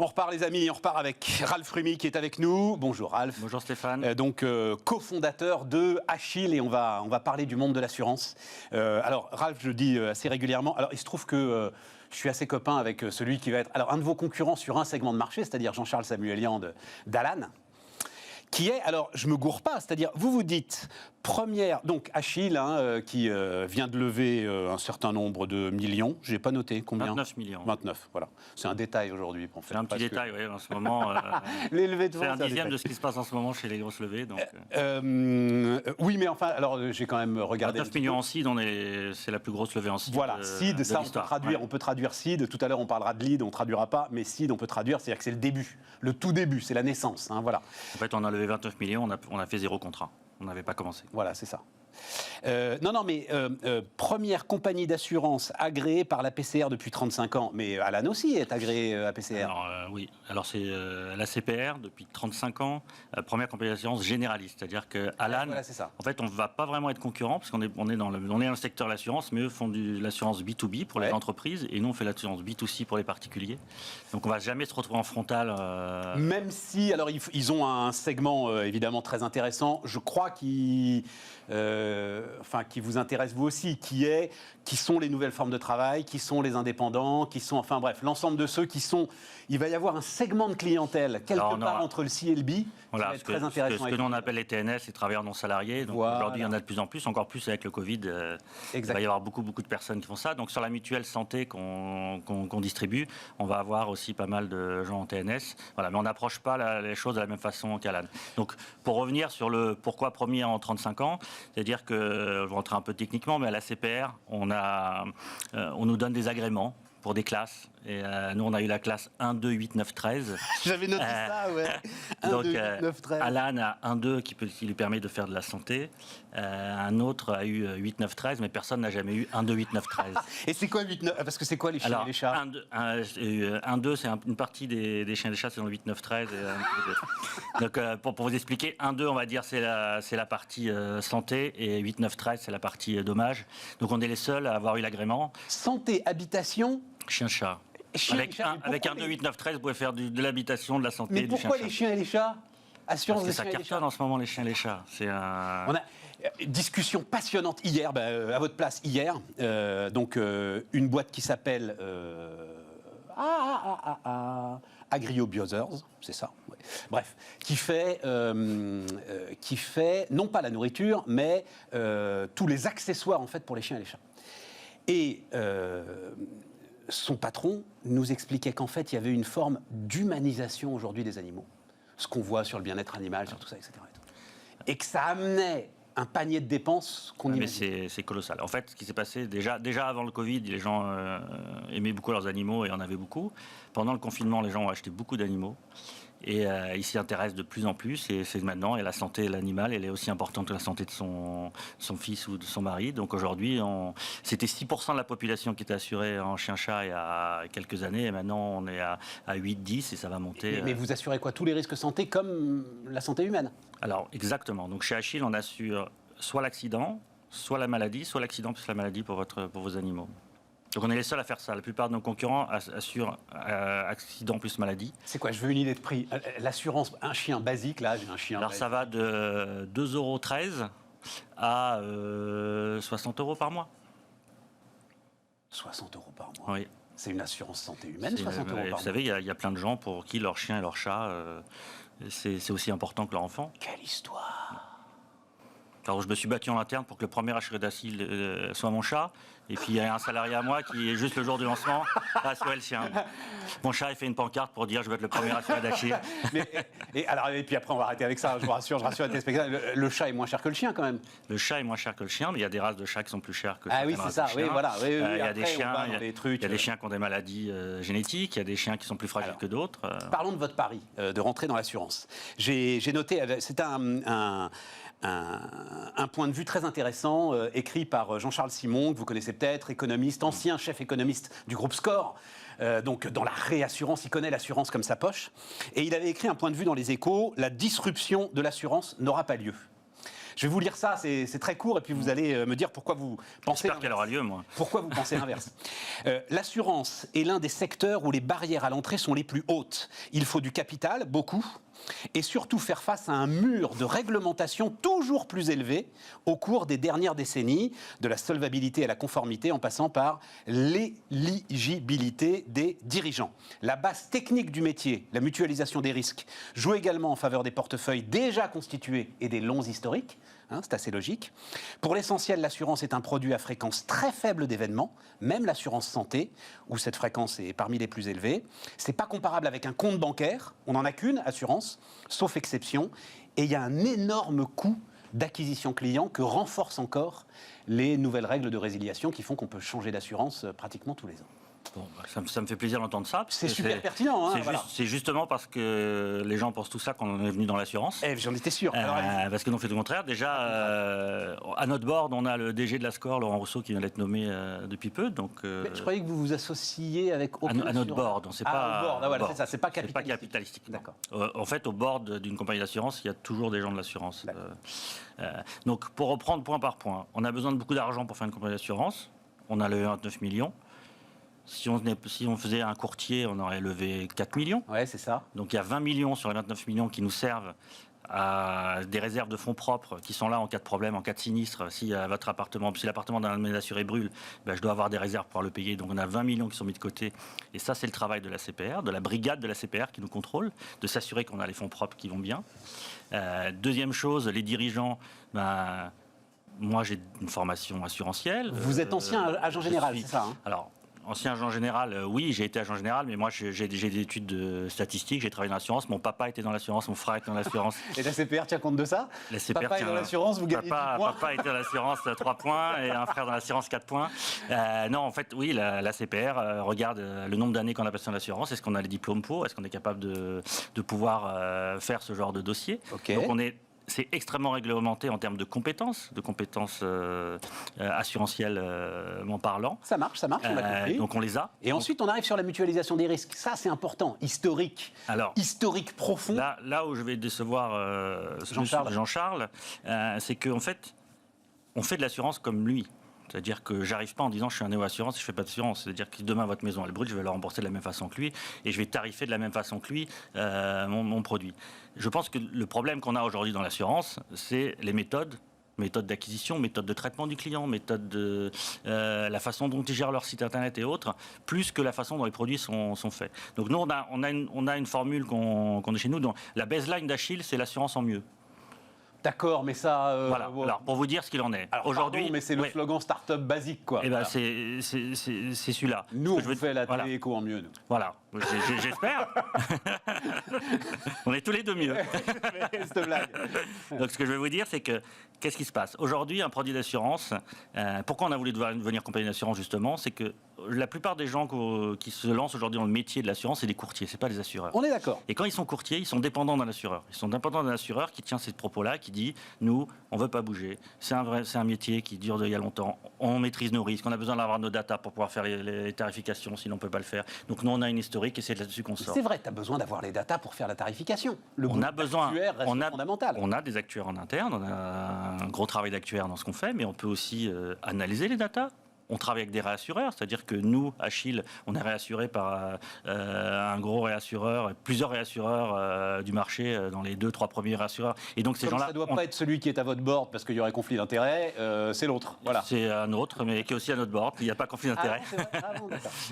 On repart les amis, on repart avec Ralph Rumi qui est avec nous. Bonjour Ralph. Bonjour Stéphane. Cofondateur de Achille et on va parler du monde de l'assurance. Alors Ralph, je le dis assez régulièrement, alors il se trouve que je suis assez copain avec celui qui va être un de vos concurrents sur un segment de marché, c'est-à-dire Jean-Charles Samuelian d'Alan. Qui est, alors je me gourre pas, c'est-à-dire vous dites première, donc Achille qui vient de lever un certain nombre de millions, j'ai pas noté combien. 29 millions. 29, voilà. C'est un détail aujourd'hui. En fait, c'est un petit détail, oui, en ce moment. Les levées de c'est fonds, un dixième de ce qui se passe en ce moment chez les grosses levées. Donc, oui, mais enfin, alors j'ai quand même regardé. 29 millions en seed, c'est la plus grosse levée en seed. Voilà, seed, ça on peut traduire seed. Tout à l'heure on parlera de lead, on traduira pas, mais seed on peut traduire, c'est-à-dire que c'est le début, le tout début, c'est la naissance, voilà. En fait, on a levé 29 millions, on a fait 0 contrat. On n'avait pas commencé. Voilà, c'est ça. Première compagnie d'assurance agréée par la PCR depuis 35 ans. Mais Alan aussi est agréé à PCR. Alors, oui. Alors, c'est la CPR depuis 35 ans. Première compagnie d'assurance généraliste. C'est-à-dire que Alan, voilà, c'est ça. En fait, on ne va pas vraiment être concurrent parce qu'on est dans le secteur de l'assurance, mais eux font de l'assurance B2B pour les entreprises et nous, on fait l'assurance B2C pour les particuliers. Donc, on ne va jamais se retrouver en frontal. Même si, alors, ils ont un segment évidemment très intéressant. Je crois qui vous intéresse vous aussi, qui sont les nouvelles formes de travail, qui sont les indépendants, qui sont, enfin bref, l'ensemble de ceux qui sont... Il va y avoir un segment de clientèle, quelque part entre le C et le B, voilà, qui va être très intéressant. Ce que nous on appelle les TNS, les travailleurs non salariés. Donc aujourd'hui, il y en a de plus en plus, encore plus avec le Covid. Il va y avoir beaucoup de personnes qui font ça. Donc sur la mutuelle santé qu'on distribue, on va avoir aussi pas mal de gens en TNS. Voilà, mais on n'approche pas les choses de la même façon qu'Alan. Donc pour revenir sur le pourquoi premier en 35 ans, c'est-à-dire que, je vais rentrer un peu techniquement, mais à la CPR, on nous donne des agréments pour des classes. Et nous, on a eu la classe 1, 2, 8, 9, 13. J'avais noté ça, ouais. 1, donc, 2, 8, 9, 13. Alan a 1, 2 qui lui permet de faire de la santé. Un autre a eu 8, 9, 13, mais personne n'a jamais eu 1, 2, 8, 9, 13. Et c'est quoi 8, 9 Parce que c'est quoi les chiens et les chats? 1, 2, c'est une partie des chiens et des chats, c'est dans le 8, 9, 13. Donc, pour vous expliquer, 1, 2, on va dire, c'est la partie santé, et 8, 9, 13, c'est la partie dommage. Donc, on est les seuls à avoir eu l'agrément. Santé, habitation. Chien-chat. Avec un 2, 8, 9, 13, vous pouvez faire de l'habitation, de la santé, mais du pourquoi chien-chat. les chiens et les chats? Assurance Parce que des ça chiens et les chats. cartonne en ce moment, les chiens et les chats. On a une discussion passionnante hier, à votre place hier. Une boîte qui s'appelle Agrio Biothers, c'est ça. Ouais. Bref, qui fait non pas la nourriture, mais tous les accessoires en fait pour les chiens et les chats. Et son patron nous expliquait qu'en fait, il y avait une forme d'humanisation aujourd'hui des animaux. Ce qu'on voit sur le bien-être animal, sur tout ça, etc. Et que ça amenait un panier de dépenses qu'on imagine. Mais c'est colossal. En fait, ce qui s'est passé, déjà avant le Covid, les gens aimaient beaucoup leurs animaux et en avaient beaucoup. Pendant le confinement, les gens ont acheté beaucoup d'animaux. Et ils s'y intéressent de plus en plus, et c'est maintenant, et la santé de l'animal, elle est aussi importante que la santé de son fils ou de son mari. Donc aujourd'hui, c'était 6% de la population qui était assurée en chien-chat il y a quelques années, et maintenant on est à 8-10, et ça va monter. Mais vous assurez quoi? Tous les risques santé comme la santé humaine? Alors exactement, donc chez Achille, on assure soit l'accident, soit la maladie, soit l'accident plus la maladie pour vos animaux. Donc on est les seuls à faire ça. La plupart de nos concurrents assurent accident plus maladie. C'est quoi? Je veux une idée de prix. L'assurance, un chien basique, là, j'ai un chien. Alors ça va de 2,13 € à 60 € par mois. 60 € par mois? Oui. C'est une assurance santé humaine, 60 € par mois? Vous savez, il y a plein de gens pour qui leur chien et leur chat, c'est aussi important que leur enfant. Quelle histoire! Alors, je me suis battu en interne pour que le premier assuré d'Achille soit mon chat. Et puis, il y a un salarié à moi qui, juste le jour du lancement, a assuré le sien. Mon chat, il fait une pancarte pour dire « Je veux être le premier assuré d'Achille ». Et puis après, on va arrêter avec ça. Je rassure les téléspectateurs. Le chat est moins cher que le chien, quand même. Le chat est moins cher que le chien, mais il y a des races de chats qui sont plus chères que Ah oui, c'est ça. Oui, voilà. Oui, il y a des chiens, il y a des chiens qui ont des maladies génétiques, il y a des chiens qui sont plus fragiles que d'autres. Parlons de votre pari, de rentrer dans l'assurance. J'ai noté, c'est un point de vue très intéressant, écrit par Jean-Charles Simon, que vous connaissez peut-être, économiste, ancien chef économiste du groupe SCOR. Donc dans la réassurance, il connaît l'assurance comme sa poche. Et il avait écrit un point de vue dans Les Échos: la disruption de l'assurance n'aura pas lieu. Je vais vous lire ça, c'est très court, et puis vous allez me dire pourquoi vous pensez. J'espère qu'elle aura lieu, moi. Pourquoi vous pensez l'inverse? L'assurance est l'un des secteurs où les barrières à l'entrée sont les plus hautes. Il faut du capital, beaucoup, et surtout faire face à un mur de réglementation toujours plus élevé au cours des dernières décennies, de la solvabilité à la conformité, en passant par l'éligibilité des dirigeants. La base technique du métier, la mutualisation des risques, joue également en faveur des portefeuilles déjà constitués et des longs historiques. C'est assez logique. Pour l'essentiel, l'assurance est un produit à fréquence très faible d'événements, même l'assurance santé, où cette fréquence est parmi les plus élevées. C'est pas comparable avec un compte bancaire, on n'en a qu'une assurance, sauf exception, et il y a un énorme coût d'acquisition client que renforcent encore les nouvelles règles de résiliation qui font qu'on peut changer d'assurance pratiquement tous les ans. Bon, ça me fait plaisir d'entendre ça. C'est super pertinent. C'est justement parce que les gens pensent tout ça qu'on est venu dans l'assurance. J'en étais sûr. Parce que nous, on fait tout le contraire. Déjà, à notre board, on a le DG de la SCOR, Laurent Rousseau, qui vient d'être nommé depuis peu. Donc, mais je croyais que vous vous associiez avec aucun à notre board. On sait pas. Au board. Voilà, c'est ça. C'est pas capitalistique. D'accord. En fait, au board d'une compagnie d'assurance, il y a toujours des gens de l'assurance. Donc, pour reprendre point par point, on a besoin de beaucoup d'argent pour faire une compagnie d'assurance. On a levé 29 millions. Si on faisait un courtier, on aurait levé 4 millions. Ouais, c'est ça. Donc il y a 20 millions sur les 29 millions qui nous servent à des réserves de fonds propres qui sont là en cas de problème, en cas de sinistre. Si l'appartement d'un de mes assurés brûle, je dois avoir des réserves pour le payer. Donc on a 20 millions qui sont mis de côté. Et ça, c'est le travail de la CPR, de la brigade de la CPR qui nous contrôle, de s'assurer qu'on a les fonds propres qui vont bien. Deuxième chose, les dirigeants... moi, j'ai une formation assurantielle. Vous êtes ancien agent général, c'est ça Alors, ancien agent général, oui, j'ai été agent général, mais moi, j'ai des études de statistiques, j'ai travaillé dans l'assurance. Mon papa était dans l'assurance, mon frère était dans l'assurance. Et la CPR tient compte de ça? La CPR papa est dans l'assurance, vous gagnez 10 points. Papa était dans l'assurance, 3 points, et un frère dans l'assurance, 4 points. Non, en fait, oui, la CPR regarde le nombre d'années qu'on a passé dans l'assurance. Est-ce qu'on a les diplômes pour? Est-ce qu'on est capable de pouvoir faire ce genre de dossier? Donc, c'est extrêmement réglementé en termes de compétences assurantielles parlant. Ça marche, on a compris. Donc on les a. Et ensuite, on arrive sur la mutualisation des risques. Ça, c'est important. Historique profond. Là où je vais décevoir Jean-Charles, c'est qu'en fait, on fait de l'assurance comme lui. C'est-à-dire que j'arrive pas en disant je suis un néo-assurance et je fais pas d'assurance. C'est-à-dire que demain votre maison elle brûle, je vais la rembourser de la même façon que lui et je vais tarifer de la même façon que lui mon produit. Je pense que le problème qu'on a aujourd'hui dans l'assurance, c'est les méthodes d'acquisition, méthodes de traitement du client, méthodes de la façon dont ils gèrent leur site internet et autres, plus que la façon dont les produits sont faits. Donc nous on a une formule qu'on a chez nous. Donc, la baseline d'Achille, c'est l'assurance en mieux. D'accord, mais ça... voilà. Alors, pour vous dire ce qu'il en est. Aujourd'hui, mais c'est le slogan start-up basique, quoi. Eh ben, c'est celui-là. Nous, on fait la télé éco en mieux, nous. Voilà, j'espère. On est tous les deux mieux. Cette blague. Donc, ce que je vais vous dire, c'est que, qu'est-ce qui se passe? Aujourd'hui, un produit d'assurance, pourquoi on a voulu devenir compagnie d'assurance, justement? C'est que la plupart des gens qui se lancent aujourd'hui dans le métier de l'assurance, c'est des courtiers, c'est pas des assureurs. On est d'accord. Et quand ils sont courtiers, ils sont dépendants d'un assureur. Ils sont dépendants d'un assureur qui tient ces propos-là, qui dit nous, on veut pas bouger. C'est un métier qui dure il y a longtemps. On maîtrise nos risques. On a besoin d'avoir nos datas pour pouvoir faire les tarifications, sinon on peut pas le faire. Donc nous, on a une historique et c'est là-dessus qu'on sort. C'est vrai, tu as besoin d'avoir les datas pour faire la tarification. On a besoin. Fondamental. On a des actuaires en interne. On a un gros travail d'actuaire dans ce qu'on fait, mais on peut aussi analyser les datas. On travaille avec des réassureurs, c'est-à-dire que nous, Achille, on est réassuré par un gros réassureur, plusieurs réassureurs du marché, dans les 2-3 premiers réassureurs. Et donc ces gens-là, ça ne doit pas être celui qui est à votre board parce qu'il y aurait conflit d'intérêts, c'est l'autre. Voilà. C'est un autre, mais qui est aussi à notre board. Il n'y a pas conflit d'intérêts.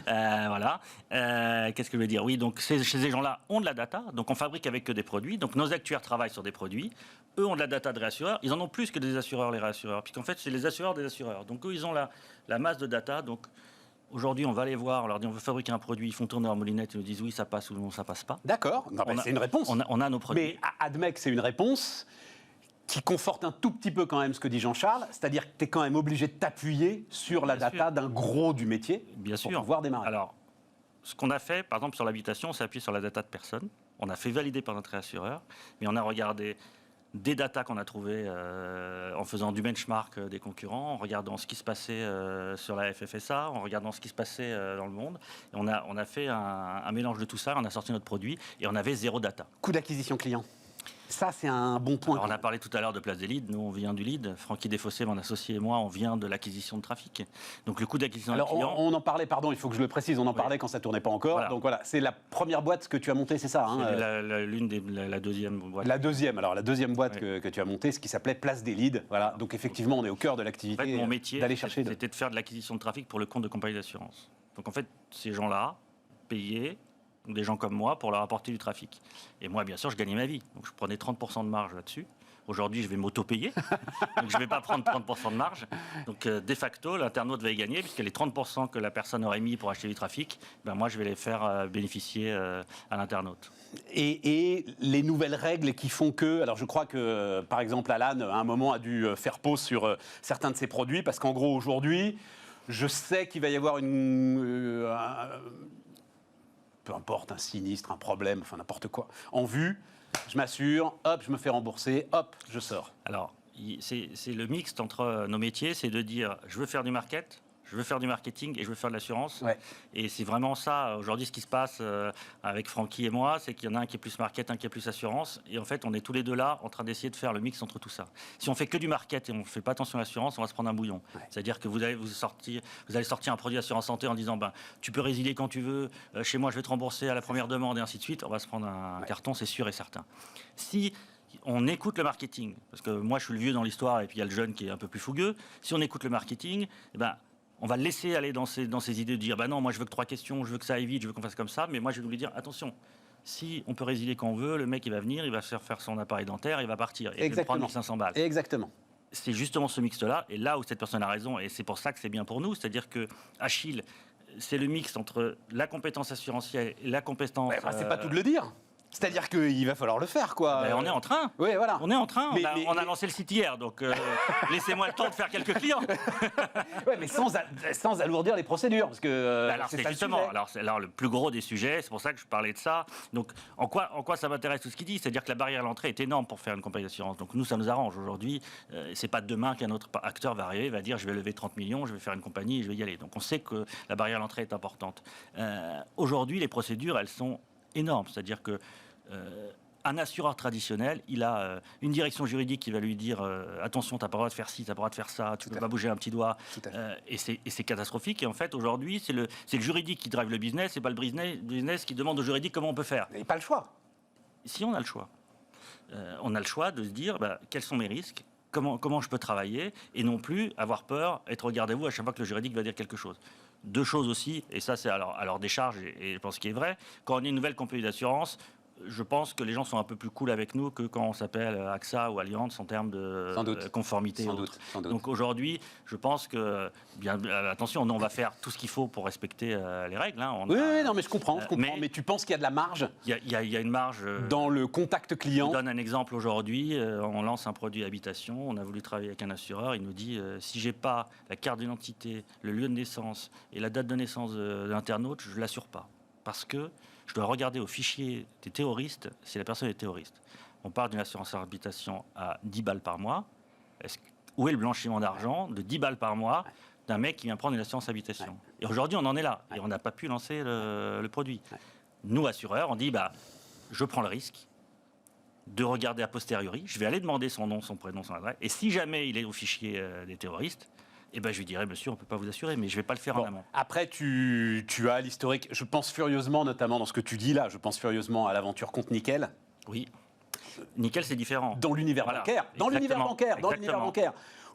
Voilà. Qu'est-ce que je veux dire? Oui, donc ces gens-là ont de la data, donc on fabrique avec eux des produits. Donc nos actuaires travaillent sur des produits. Eux ont de la data de réassureurs. Ils en ont plus que des assureurs, les réassureurs, puisqu'en fait, c'est les assureurs des assureurs. Donc eux, ils ont la masse de data. Donc aujourd'hui, on va les voir, on leur dit on veut fabriquer un produit, ils font tourner leur moulinette, ils nous disent oui, ça passe ou non, ça passe pas. D'accord, c'est une réponse. On a nos produits. Mais admets que c'est une réponse qui conforte un tout petit peu quand même ce que dit Jean-Charles, c'est-à-dire que tu es quand même obligé de t'appuyer sur la data d'un gros du métier pour pouvoir démarrer. Alors, ce qu'on a fait, par exemple, sur l'habitation, on s'est appuyé sur la data de personnes. On a fait valider par notre réassureur, mais on a regardé des datas qu'on a trouvées en faisant du benchmark des concurrents, en regardant ce qui se passait sur la FFSA, en regardant ce qui se passait dans le monde. Et on a fait un mélange de tout ça, on a sorti notre produit et on avait zéro data. Coût d'acquisition client? Ça, c'est un bon point. Alors, on a parlé tout à l'heure de Place des Leads. Nous, on vient du lead. Francky Desfossés, mon associé, et moi, on vient de l'acquisition de trafic. Donc, le coût d'acquisition d'un client... On en parlait, pardon, il faut que je le précise, on en parlait quand ça ne tournait pas encore. Voilà. Donc voilà, c'est la première boîte que tu as montée, c'est ça la deuxième boîte. La deuxième boîte que tu as montée, ce qui s'appelait Place des Leads. Voilà. Donc effectivement, on est au cœur de l'activité. En fait, mon métier, c'était de faire de l'acquisition de trafic pour le compte de compagnie d'assurance. Donc en fait, ces gens-là, payés, des gens comme moi, pour leur apporter du trafic. Et moi, bien sûr, je gagnais ma vie. Donc je prenais 30% de marge là-dessus. Aujourd'hui, je vais m'auto-payer, donc je ne vais pas prendre 30% de marge. Donc, de facto, l'internaute va y gagner, puisque les 30% que la personne aurait mis pour acheter du trafic, ben moi, je vais les faire bénéficier à l'internaute. Et les nouvelles règles qui font que... Alors, je crois que, par exemple, Alan, à un moment, a dû faire pause sur certains de ses produits, parce qu'en gros, aujourd'hui, je sais qu'il va y avoir peu importe, un sinistre, un problème, enfin n'importe quoi, en vue... Je m'assure, hop, je me fais rembourser, hop, je sors. Alors, c'est le mixte entre nos métiers, c'est de dire, je veux faire du market, je veux faire du marketing et je veux faire de l'assurance. Ouais. Et c'est vraiment ça, aujourd'hui, ce qui se passe avec Francky et moi, c'est qu'il y en a un qui est plus market, un qui est plus assurance. Et en fait, on est tous les deux là en train d'essayer de faire le mix entre tout ça. Si on fait que du market et on ne fait pas attention à l'assurance, on va se prendre un bouillon. Ouais. C'est-à-dire que vous allez sortir un produit assurance santé en disant, tu peux résilier quand tu veux, chez moi, je vais te rembourser à la première demande et ainsi de suite. On va se prendre un carton, c'est sûr et certain. Si on écoute le marketing, parce que moi, je suis le vieux dans l'histoire et puis il y a le jeune qui est un peu plus fougueux. Si on écoute le marketing, on va le laisser aller dans ses idées de dire non, moi je veux que 3 questions, je veux que ça aille vite, je veux qu'on fasse comme ça, mais moi je vais lui dire attention, si on peut résilier quand on veut, le mec il va venir, il va faire son appareil dentaire, il va partir, et il va prendre 1500 balles. Exactement. C'est justement ce mix-là, et là où cette personne a raison, et c'est pour ça que c'est bien pour nous, c'est-à-dire que Achille, c'est le mix entre la compétence assurantielle et la compétence... c'est pas tout de le dire. C'est-à-dire qu'il va falloir le faire, quoi. On est en train. Oui, voilà. On est en train. On a lancé le site hier, donc laissez-moi le temps de faire quelques clients. Oui, mais sans alourdir les procédures, parce que c'est justement. Alors, le plus gros des sujets, c'est pour ça que je parlais de ça. Donc, en quoi ça m'intéresse tout ce qu'il dit, c'est-à-dire que la barrière à l'entrée est énorme pour faire une compagnie d'assurance. Donc, nous, ça nous arrange aujourd'hui. C'est pas demain qu'un autre acteur va arriver, va dire, je vais lever 30 millions, je vais faire une compagnie, et je vais y aller. Donc, on sait que la barrière à l'entrée est importante. Aujourd'hui, les procédures, elles sont énormes, c'est-à-dire que un assureur traditionnel, il a une direction juridique qui va lui dire attention, tu n'as pas le droit de faire ci, tu n'as pas le droit de faire ça, tu ne peux pas bouger un petit doigt, et c'est catastrophique. Et en fait, aujourd'hui, c'est le juridique qui drive le business, et pas le business qui demande au juridique comment on peut faire. Il n'y a pas le choix. Si on a le choix. On a le choix de se dire quels sont mes risques, comment je peux travailler, et non plus avoir peur, être regardez-vous à chaque fois que le juridique va dire quelque chose. 2 choses aussi, et ça c'est alors des charges, et je pense qu'il est vrai, quand on est une nouvelle compagnie d'assurance, je pense que les gens sont un peu plus cool avec nous que quand on s'appelle AXA ou Allianz en termes de conformité. Sans doute. Donc aujourd'hui, je pense que, attention, on va faire tout ce qu'il faut pour respecter les règles. Oui, non, mais je comprends. Mais tu penses qu'il y a de la marge ? Il y a une marge. Dans le contact client. Je donne un exemple aujourd'hui. On lance un produit habitation. On a voulu travailler avec un assureur. Il nous dit si j'ai pas la carte d'identité, le lieu de naissance et la date de naissance de l'internaute, je l'assure pas. Parce que je dois regarder au fichier des terroristes si la personne est terroriste. On parle d'une assurance habitation à 10 balles par mois. Où est le blanchiment d'argent de 10 balles par mois d'un mec qui vient prendre une assurance habitation ? Et aujourd'hui, on en est là. Et on n'a pas pu lancer le produit. Nous, assureurs, on dit je prends le risque de regarder a posteriori. Je vais aller demander son nom, son prénom, son adresse. Et si jamais il est au fichier des terroristes, je lui dirais, monsieur, on ne peut pas vous assurer, mais je ne vais pas le faire en amont. Après, tu as l'historique. Je pense furieusement, notamment dans ce que tu dis là, je pense furieusement à l'aventure contre Nickel. Oui. Nickel, c'est différent. Dans l'univers bancaire. Dans l'univers bancaire.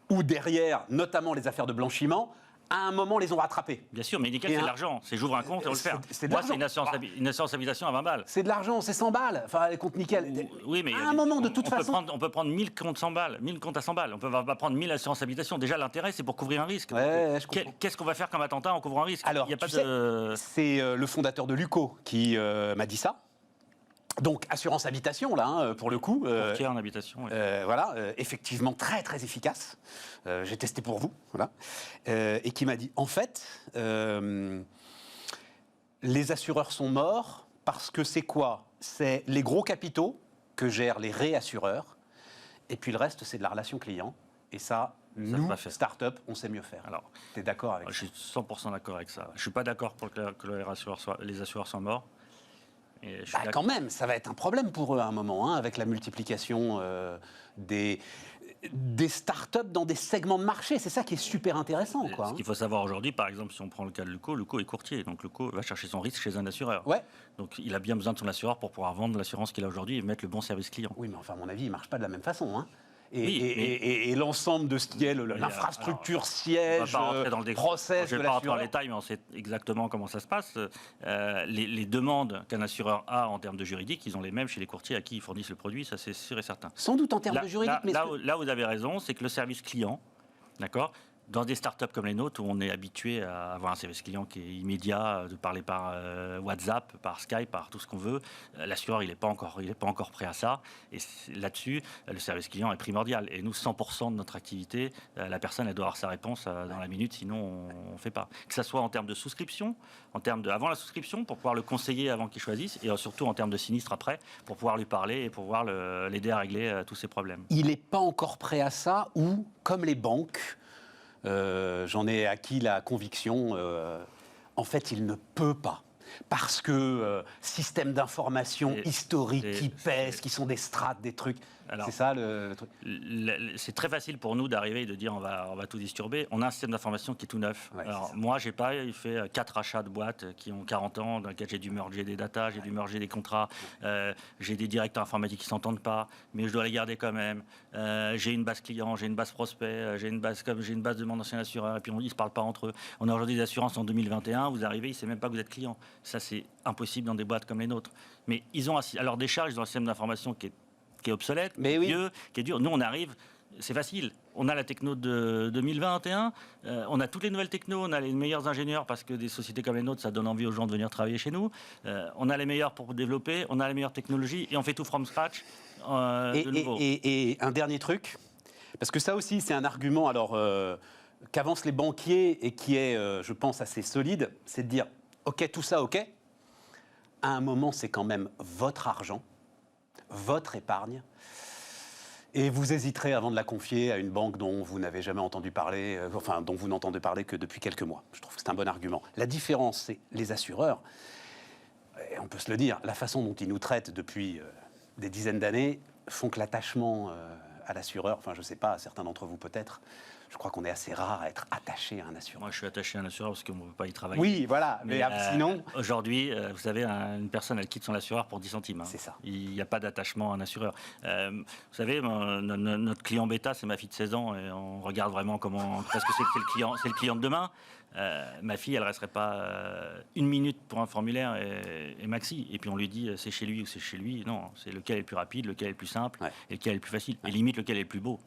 Où derrière, notamment les affaires de blanchiment, à un moment, les ont rattrapés. Bien sûr, mais Nickel, c'est de l'argent. C'est j'ouvre un compte et on le fait. Moi, c'est une assurance habitation à 20 balles. C'est de l'argent, c'est 100 balles. Enfin, les comptes Nickel. Oui, mais à un moment, de toute façon. On peut prendre 1000 comptes 100 balles, 1000 comptes à 100 balles. On peut pas prendre 1000 assurances habitation. Déjà, l'intérêt, c'est pour couvrir un risque. Qu'est-ce qu'on va faire comme attentat en couvrant un risque ? Alors, c'est le fondateur de Luco qui m'a dit ça. Donc, assurance habitation, là, pour le coup. Courtier en habitation. Effectivement, très, très efficace. J'ai testé pour vous, voilà. Et qui m'a dit, en fait, les assureurs sont morts parce que c'est quoi ? C'est les gros capitaux que gèrent les réassureurs. Et puis le reste, c'est de la relation client. Et ça, nous, start-up, on sait mieux faire. Alors, tu es d'accord avec ça ? Je suis 100% d'accord avec ça. Je ne suis pas d'accord pour que les assureurs soient morts. Quand même, ça va être un problème pour eux à un moment, hein, avec la multiplication des startups dans des segments de marché. C'est ça qui est super intéressant. Ce qu'il faut savoir aujourd'hui, par exemple, si on prend le cas de Luco est courtier. Donc Luco va chercher son risque chez un assureur. Ouais. Donc il a bien besoin de son assureur pour pouvoir vendre l'assurance qu'il a aujourd'hui et mettre le bon service client. Oui, mais enfin, à mon avis, il ne marche pas de la même façon. Hein. Et l'ensemble de ce qui est l'infrastructure siège, process je ne vais pas rentrer dans les détails, mais on sait exactement comment ça se passe. Les demandes qu'un assureur a en termes de juridique, ils ont les mêmes chez les courtiers à qui ils fournissent le produit, ça c'est sûr et certain. Sans doute en termes de juridique. Là où vous avez raison, c'est que le service client, d'accord, dans des startups comme les nôtres, où on est habitué à avoir un service client qui est immédiat, de parler par WhatsApp, par Skype, par tout ce qu'on veut, l'assureur, il n'est pas encore prêt à ça. Et là-dessus, le service client est primordial. Et nous, 100% de notre activité, la personne, elle doit avoir sa réponse dans la minute, sinon on ne fait pas. Que ce soit en termes de souscription, avant la souscription, pour pouvoir le conseiller avant qu'il choisisse, et surtout en termes de sinistre après, pour pouvoir lui parler et pour pouvoir l'aider à régler tous ses problèmes. Il n'est pas encore prêt à ça, ou, comme les banques, j'en ai acquis la conviction, en fait, il ne peut pas. Parce que système d'information historique qui pèsent, qui sont des strates, des trucs. C'est ça le truc. C'est très facile pour nous d'arriver et de dire on va tout disturber. On a un système d'information qui est tout neuf. Ouais, alors moi, j'ai fait 4 achats de boîtes qui ont 40 ans, dans lesquels j'ai dû merger des datas, j'ai dû merger des contrats. J'ai des directeurs informatiques qui ne s'entendent pas, mais je dois les garder quand même. J'ai une base client, j'ai une base prospect, j'ai une base de mon ancien assureur, et puis ils ne se parlent pas entre eux. On a aujourd'hui des assurances en 2021, vous arrivez, ils ne savent même pas que vous êtes client. Ça, c'est impossible dans des boîtes comme les nôtres. Mais ils ont, à leur décharge, ils ont un système d'information qui est obsolète, vieux, qui est dur. Nous, on arrive, c'est facile. On a la techno de 2021, on a toutes les nouvelles technos, on a les meilleurs ingénieurs parce que des sociétés comme les nôtres, ça donne envie aux gens de venir travailler chez nous. On a les meilleurs pour développer, on a les meilleures technologies et on fait tout from scratch. Et un dernier truc, parce que ça aussi, c'est un argument qu'avancent les banquiers et qui est, je pense, assez solide, c'est de dire, OK, tout ça, OK. À un moment, c'est quand même votre argent, votre épargne, et vous hésiterez avant de la confier à une banque dont vous n'avez jamais entendu parler, dont vous n'entendez parler que depuis quelques mois. Je trouve que c'est un bon argument. La différence, c'est les assureurs, et on peut se le dire, la façon dont ils nous traitent depuis des dizaines d'années font que l'attachement à l'assureur, je ne sais pas, certains d'entre vous peut-être, je crois qu'on est assez rare à être attaché à un assureur. Moi, je suis attaché à un assureur parce qu'on ne peut pas y travailler. Oui, voilà. Mais sinon... Aujourd'hui, vous savez, une personne, elle quitte son assureur pour 10 centimes. Hein. C'est ça. Il n'y a pas d'attachement à un assureur. Vous savez, notre client bêta, c'est ma fille de 16 ans. Et on regarde vraiment comment... Parce que c'est le client de demain. Ma fille, elle ne resterait pas une minute pour un formulaire et maxi. Et puis on lui dit c'est chez lui ou c'est chez lui. Non, c'est lequel est le plus rapide, lequel est le plus simple, et lequel est le plus facile. Et limite, lequel est le plus beau.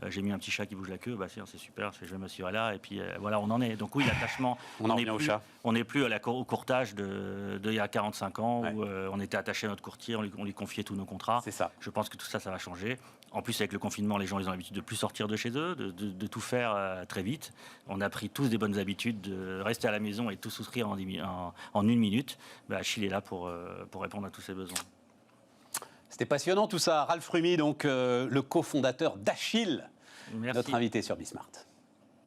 J'ai mis un petit chat qui bouge la queue, c'est super, je vais m'assurer là. Et puis voilà, on en est. Donc oui, l'attachement, on n'est plus au courtage d'il y a 45 ans où on était attaché à notre courtier, on lui confiait tous nos contrats. C'est ça. Je pense que tout ça, ça va changer. En plus, avec le confinement, les gens ils ont l'habitude de plus sortir de chez eux, de tout faire très vite. On a pris tous des bonnes habitudes de rester à la maison et tout souscrire en une minute. Achille est là pour répondre à tous ces besoins. C'était passionnant tout ça. Ralph Rumi, donc le cofondateur d'Achille, notre invité sur Bismart.